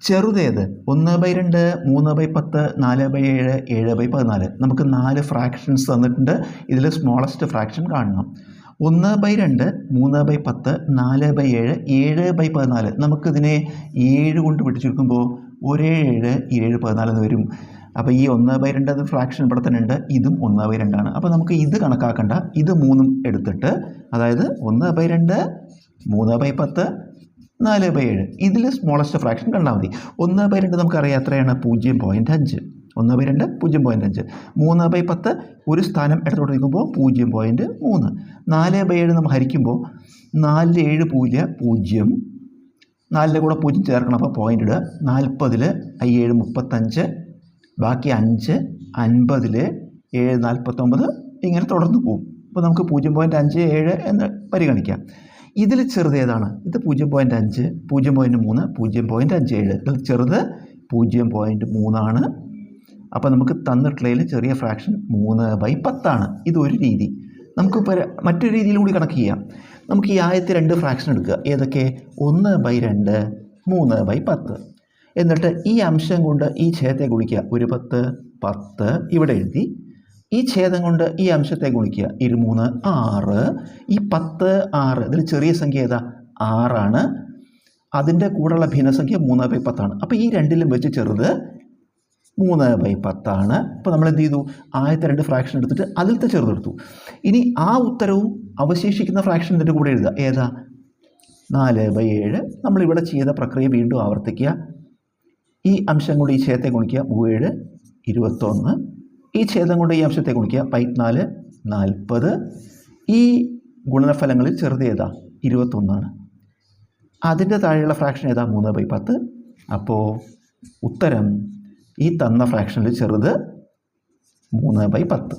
ചെറുതേത്? 1/2, 3/10, 4/7, 7/14. നമുക്ക് 4 ഫ്രാക്ഷൻസ് തന്നിട്ടുണ്ട്. ഇതിൽ സ്മോളസ്റ്റ് ഫ്രാക്ഷൻ കാണണം. 1/2, 3/10, 4/7, 7/14. നമുക്കിതിനെ 7 കൊണ്ട് പിടിച്ചെടുക്കുമ്പോൾ 1/7, 7/14 എന്ന് വരും. അപ്പോൾ ഈ 1/2 ഫ്രാക്ഷൻ ഇവിടെ തന്നെ ഉണ്ട്. ഇതും 1/2 ആണ്. അപ്പോൾ നമുക്ക് ഇത് കണക്കാക്കണ്ട, ഇത് 3 എടുത്തിട്ട്, അതായത് 1/2, 3/10, 4/7. ഇതിൽ സ്മോളസ്റ്റ് ഫ്രാക്ഷൻ കണ്ടാൽ മതി. 1/2 നമുക്കറിയാം എത്രയാണ്? 0.5. 1/2 0.5. 3/10 ഒരു സ്ഥാനം ഇടത്തോട്ട് നിൽക്കുമ്പോൾ 0.3. 4/7 നമ്മൾ ഹരിക്കുമ്പോൾ 4 7 0 0. 4 കൂടെ 0 ചേർക്കണം, അപ്പോൾ പോയിൻ്റ് ഇടുക. 40 7 35, ബാക്കി 5, 50 7 49, ഇങ്ങനെ തുടർന്ന് പോകും. അപ്പോൾ നമുക്ക് 0.57 എന്ന് പരിഗണിക്കാം. ഇതിൽ ചെറുത് ഏതാണ്? ഇത് 0.5, 0.3, 0.57. ഇതിൽ ചെറുത് 0.3 ആണ്. അപ്പോൾ നമുക്ക് തന്നിട്ടുള്ളതിൽ ചെറിയ ഫ്രാക്ഷൻ 3/10 ആണ്. ഇതൊരു രീതി. നമുക്ക് മറ്റൊരു രീതിയിൽ കൂടി കണക്ക് ചെയ്യാം. നമുക്ക് ഈ ആദ്യത്തെ 2 ഫ്രാക്ഷൻ എടുക്കുക. ഏതൊക്കെ? 1/2, 3/10. എന്നിട്ട് ഈ അംശം കൊണ്ട് ഈ ഛേദത്തെ ഗുണിക്കുക. 1 10 10 ഇവിടെ എഴുതി. ഈ ഛേദം കൊണ്ട് ഈ അംശത്തെ ഗുണിക്കുക. 2 3 6. ഈ 10 6, ഇതിൽ ചെറിയ സംഖ്യ ഏതാ? 6 ആണ്. അതിൻ്റെ കൂടെയുള്ള ഭിന്നസംഖ്യ 3/10 ആണ്. അപ്പോൾ ഈ രണ്ടിലും വെച്ച് ചെറുത് 3/10 ആണ്. അപ്പോൾ നമ്മൾ എന്ത് ചെയ്തു? ആദ്യത്തെ 2 ഫ്രാക്ഷൻ എടുത്തിട്ട് അതിലത്തെ ചെറുതെടുത്തു. ഇനി ആ ഉത്തരവും അവശേഷിക്കുന്ന ഫ്രാക്ഷൻ്റെ കൂടെ എഴുതുക. ഏതാ? 4/7. നമ്മളിവിടെ ചെയ്ത പ്രക്രിയ വീണ്ടും ആവർത്തിക്കുക. ഈ അംശം കൊണ്ട് ഈ ഛേദത്തെ ഗുണിക്കുക. 7 21. ഈ ഛേദം കൊണ്ട് ഈ അംശത്തെ ഗുണിക്കുക. 4 40. ഈ ഗുണനഫലങ്ങളിൽ ചെറുത് ഏതാ? 21 ആണ്. അതിൻ്റെ താഴെയുള്ള ഫ്രാക്ഷൻ ഏതാ? 3/10. അപ്പോൾ ഉത്തരം ഈ തന്ന ഫ്രാക്ഷനിൽ ചെറുത് 3/10.